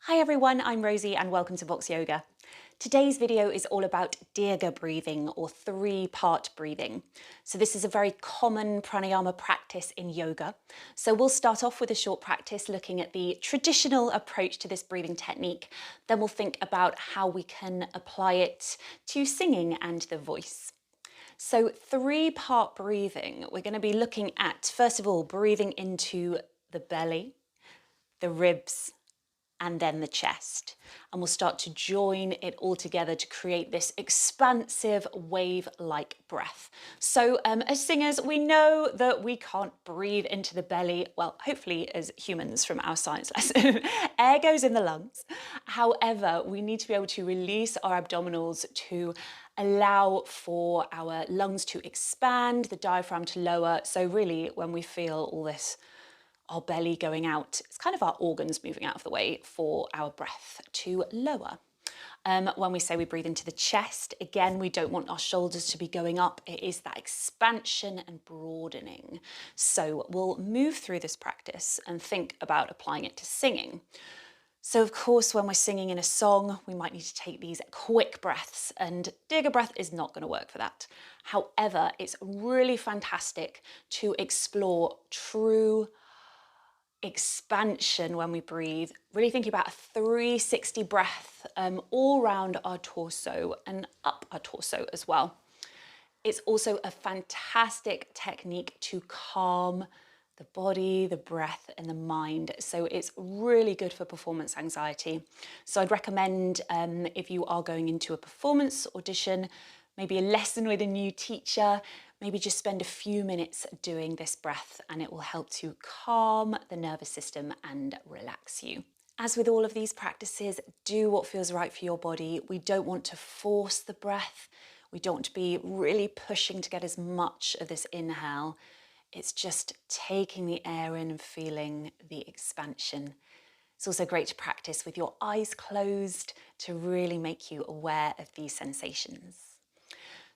Hi everyone, I'm Rosie and welcome to Vox Yoga. Today's video is all about Dirga breathing or three-part breathing. So this is a very common pranayama practice in yoga. So we'll start off with a short practice looking at the traditional approach to this breathing technique. Then we'll think about how we can apply it to singing and the voice. So three-part breathing, we're going to be looking at, first of all, breathing into the belly, the ribs, and then the chest. And we'll start to join it all together to create this expansive wave-like breath. So as singers, we know that we can't breathe into the belly, well, hopefully as humans from our science lesson. Air goes in the lungs. However, we need to be able to release our abdominals to allow for our lungs to expand, the diaphragm to lower. So really, when we feel all this our belly going out, it's kind of our organs moving out of the way for our breath to lower. When we say we breathe into the chest, again, we don't want our shoulders to be going up. It is that expansion and broadening. So we'll move through this practice and think about applying it to singing. So of course, when we're singing in a song, we might need to take these quick breaths, and Dirga breath is not going to work for that. However, it's really fantastic to explore true expansion when we breathe, really thinking about a 360 breath all around our torso and up our torso as well. It's also a fantastic technique to calm the body, the breath and the mind. So it's really good for performance anxiety. So I'd recommend if you are going into a performance audition, maybe a lesson with a new teacher, maybe just spend a few minutes doing this breath and it will help to calm the nervous system and relax you. As with all of these practices, do what feels right for your body. We don't want to force the breath. We don't want to be really pushing to get as much of this inhale. It's just taking the air in and feeling the expansion. It's also great to practice with your eyes closed to really make you aware of these sensations.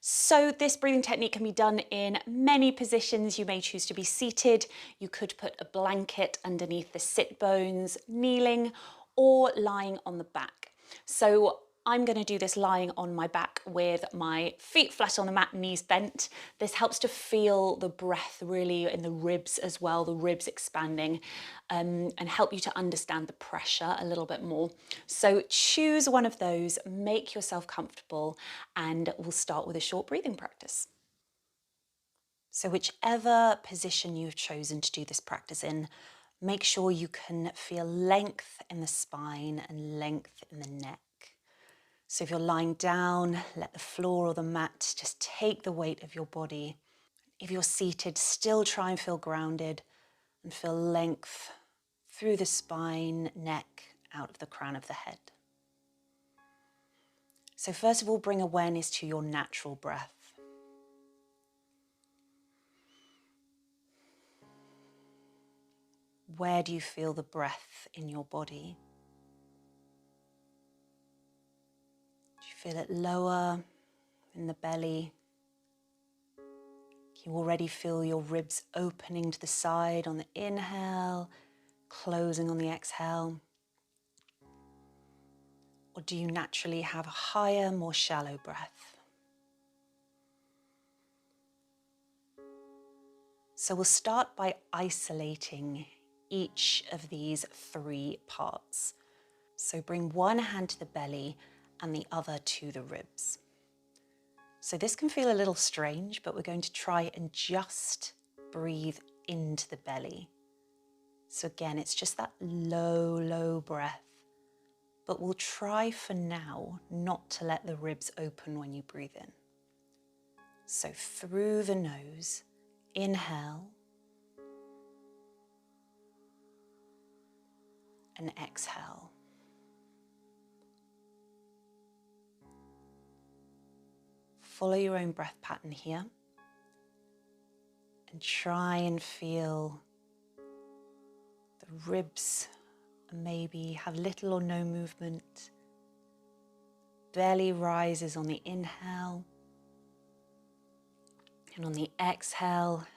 So this breathing technique can be done in many positions. You may choose to be seated. You could put a blanket underneath the sit bones, kneeling, or lying on the back. So I'm going to do this lying on my back with my feet flat on the mat, knees bent. This helps to feel the breath really in the ribs as well, the ribs expanding, and help you to understand the pressure a little bit more. So choose one of those, make yourself comfortable, and we'll start with a short breathing practice. So whichever position you've chosen to do this practice in, make sure you can feel length in the spine and length in the neck. So if you're lying down, let the floor or the mat just take the weight of your body. If you're seated, still try and feel grounded and feel length through the spine, neck, out of the crown of the head. So first of all, bring awareness to your natural breath. Where do you feel the breath in your body? Do you feel it lower in the belly? Can you already feel your ribs opening to the side on the inhale, closing on the exhale? Or do you naturally have a higher, more shallow breath? So we'll start by isolating each of these three parts. So bring one hand to the belly and the other to the ribs. So this can feel a little strange, but we're going to try and just breathe into the belly. So again, it's just that low, low breath. But we'll try for now not to let the ribs open when you breathe in. So through the nose, inhale and exhale. Follow your own breath pattern here and try and feel the ribs maybe have little or no movement. Belly rises on the inhale, and on the exhale,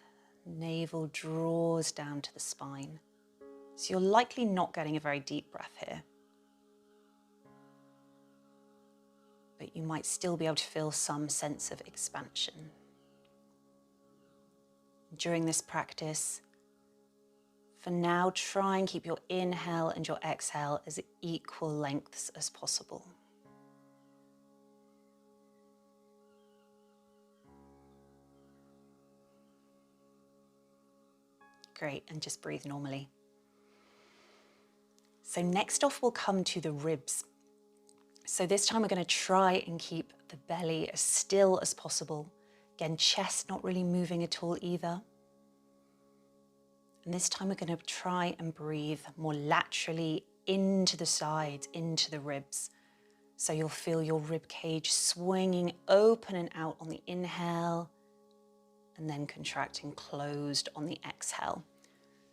navel draws down to the spine. So you're likely not getting a very deep breath here. but you might still be able to feel some sense of expansion. During this practice, for now, try and keep your inhale and your exhale as equal lengths as possible. Great, and just breathe normally. So next off, we'll come to the ribs. So this time we're going to try and keep the belly as still as possible. Again, chest not really moving at all either. And this time we're going to try and breathe more laterally into the sides, into the ribs. So you'll feel your rib cage swinging open and out on the inhale, and then contracting closed on the exhale.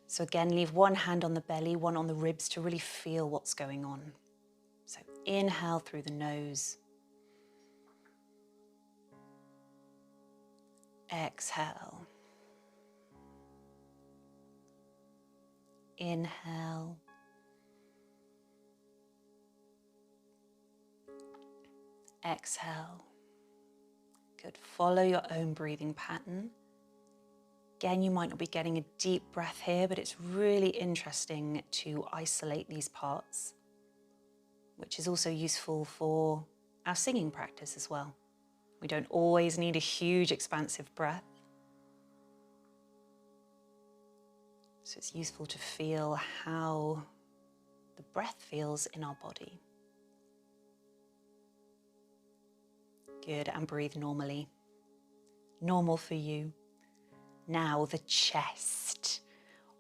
So again, leave one hand on the belly, one on the ribs to really feel what's going on. So inhale through the nose. Exhale. Inhale. Exhale. Good. Follow your own breathing pattern. Again, you might not be getting a deep breath here, but it's really interesting to isolate these parts, which is also useful for our singing practice as well. We don't always need a huge expansive breath. So it's useful to feel how the breath feels in our body. Good, and breathe normally. Normal for you. Now the chest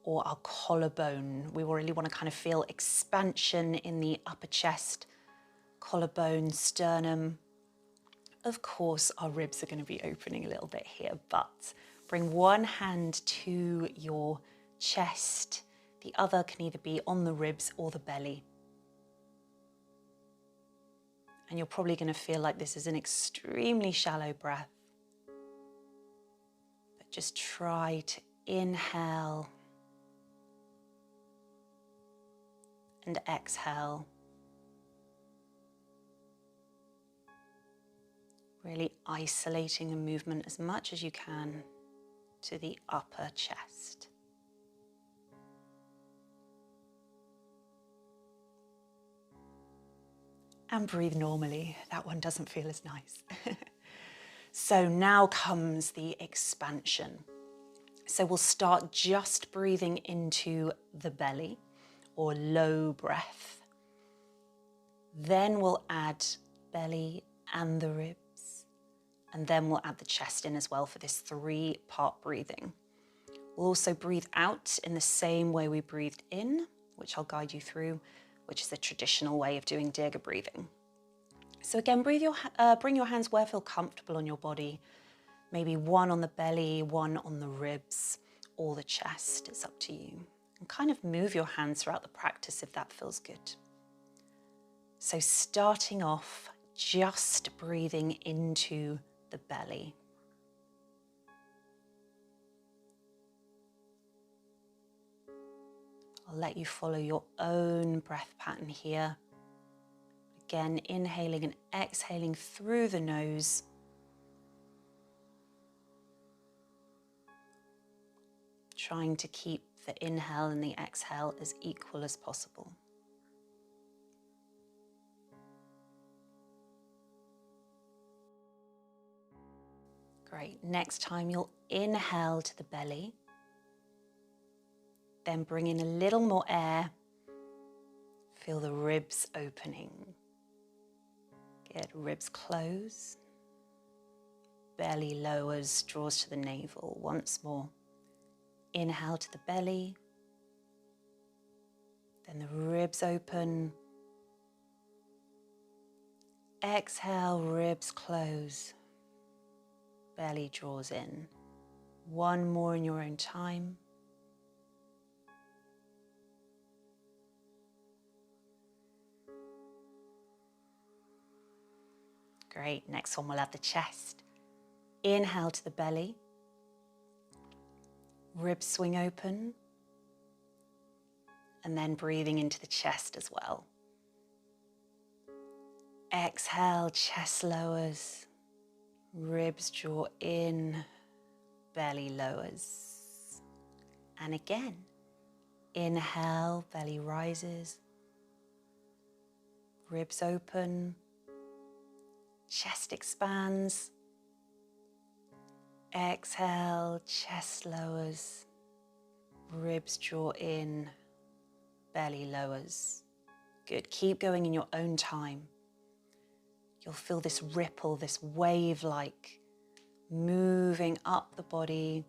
or our collarbone. We really want to kind of feel expansion in the upper chest, collarbone, sternum. Of course, our ribs are going to be opening a little bit here, but bring one hand to your chest. The other can either be on the ribs or the belly. And you're probably going to feel like this is an extremely shallow breath. But just try to inhale and exhale. Really isolating the movement as much as you can to the upper chest. And breathe normally. That one doesn't feel as nice. So now comes the expansion. So we'll start just breathing into the belly or low breath. Then we'll add belly and the ribs. And then we'll add the chest in as well for this 3-part breathing. We'll also breathe out in the same way we breathed in, which I'll guide you through, which is the traditional way of doing Dirga breathing. So again, bring your hands where you feel comfortable on your body. Maybe one on the belly, one on the ribs, or the chest. It's up to you. And kind of move your hands throughout the practice if that feels good. So starting off, just breathing into the belly. I'll let you follow your own breath pattern here. Again, inhaling and exhaling through the nose. Trying to keep the inhale and the exhale as equal as possible. Great. Next time you'll inhale to the belly. Then bring in a little more air. Feel the ribs opening. Good, ribs close. Belly lowers, draws to the navel. Once more. Inhale to the belly. Then the ribs open. Exhale, ribs close. Belly draws in. One more in your own time. Great, next one we'll add the chest. Inhale to the belly. Ribs swing open. And then breathing into the chest as well. Exhale, chest lowers, ribs draw in, belly lowers. And again, inhale, belly rises, ribs open, chest expands. Exhale, chest lowers, ribs draw in, belly lowers. Good, keep going in your own time. You'll feel this ripple, this wave-like moving up the body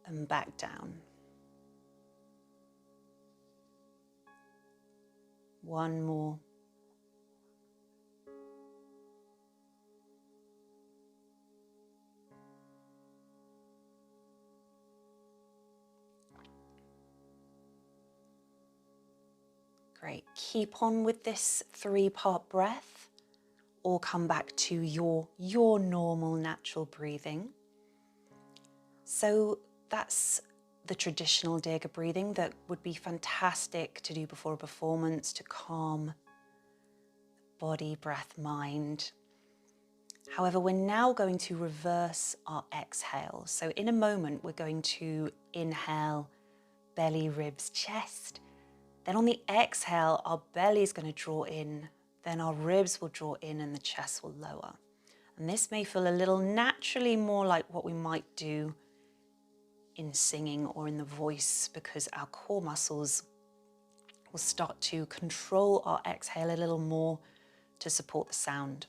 and back down. One more. Great. Keep on with this 3-part breath, or come back to your normal natural breathing. So that's the traditional Dirga breathing that would be fantastic to do before a performance to calm body, breath, mind. However, we're now going to reverse our exhale. So in a moment, we're going to inhale, belly, ribs, chest. Then on the exhale, our belly is going to draw in, then our ribs will draw in and the chest will lower. And this may feel a little naturally more like what we might do in singing or in the voice, because our core muscles will start to control our exhale a little more to support the sound.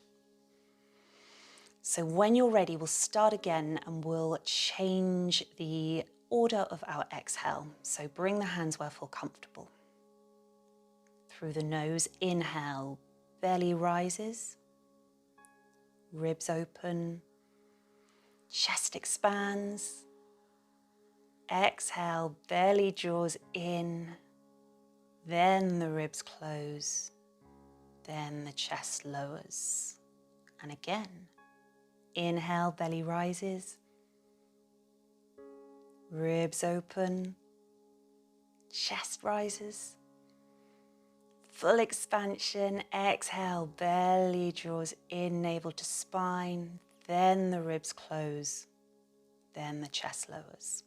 So when you're ready, we'll start again and we'll change the order of our exhale. So bring the hands where feel comfortable. Through the nose, inhale, belly rises, ribs open, chest expands. Exhale, belly draws in, then the ribs close, then the chest lowers. And again, inhale, belly rises, ribs open, chest rises. Full expansion, exhale, belly draws in, navel to spine, then the ribs close, then the chest lowers.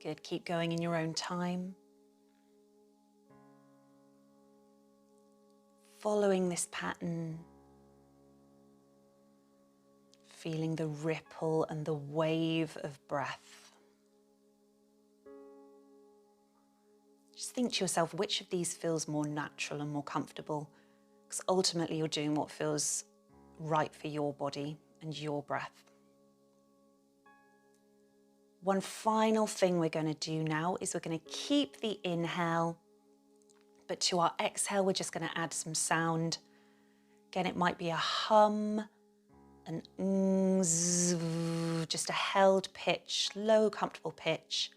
Good, keep going in your own time. Following this pattern, feeling the ripple and the wave of breath. Just think to yourself, which of these feels more natural and more comfortable? Because ultimately you're doing what feels right for your body and your breath. One final thing we're going to do now is we're going to keep the inhale, but to our exhale, we're just going to add some sound. Again, it might be a hum, an just a held pitch, low, comfortable pitch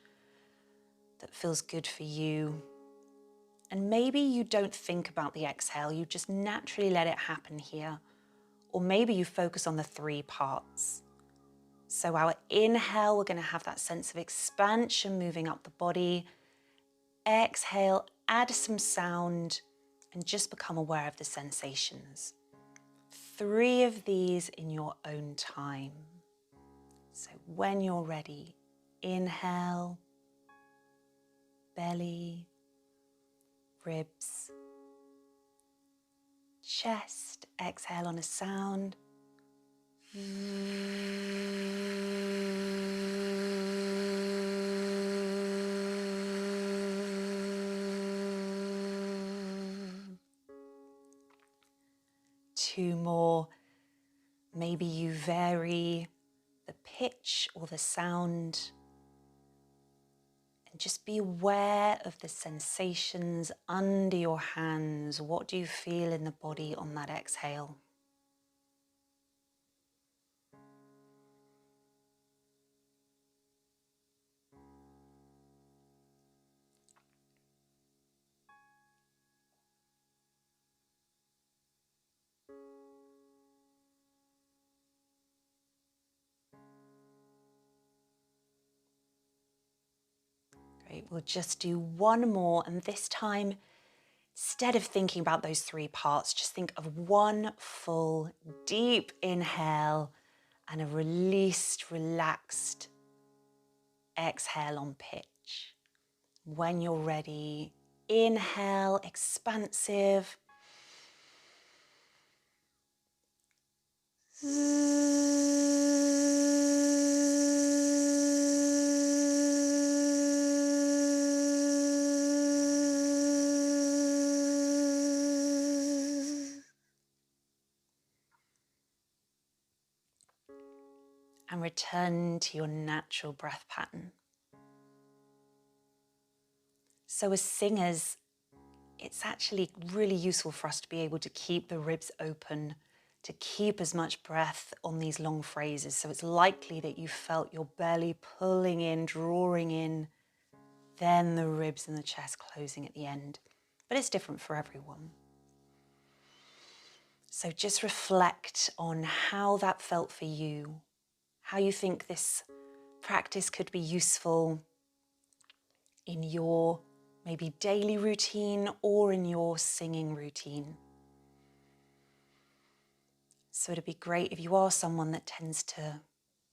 that feels good for you. And maybe you don't think about the exhale, you just naturally let it happen here. Or maybe you focus on the 3 parts. So our inhale, we're going to have that sense of expansion moving up the body. Exhale, add some sound and just become aware of the sensations. 3 of these in your own time. So when you're ready, inhale, belly, ribs, chest. Exhale on a sound. 2 more. Maybe you vary the pitch or the sound. And just be aware of the sensations under your hands. What do you feel in the body on that exhale? Great, we'll just do one more, and this time Instead of thinking about those three parts, just think of one full, deep inhale and a released, relaxed exhale on pitch. When you're ready, inhale, expansive. And return to your natural breath pattern. So as singers, it's actually really useful for us to be able to keep the ribs open, to keep as much breath on these long phrases. So it's likely that you felt your belly pulling in, drawing in, then the ribs and the chest closing at the end. But it's different for everyone. So just reflect on how that felt for you, how you think this practice could be useful in your maybe daily routine or in your singing routine. So it'd be great if you are someone that tends to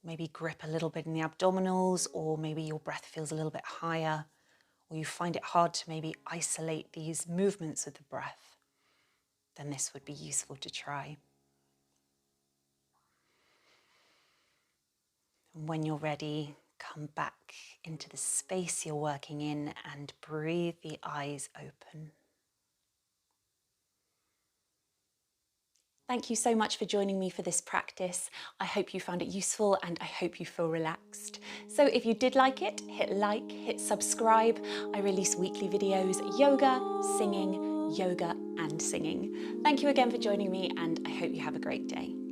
maybe grip a little bit in the abdominals, or maybe your breath feels a little bit higher, or you find it hard to maybe isolate these movements of the breath, then this would be useful to try. And when you're ready, come back into the space you're working in and breathe the eyes open. Thank you so much for joining me for this practice. I hope you found it useful and I hope you feel relaxed. So if you did like it, hit like, hit subscribe. I release weekly videos, yoga, singing, yoga and singing. Thank you again for joining me and I hope you have a great day.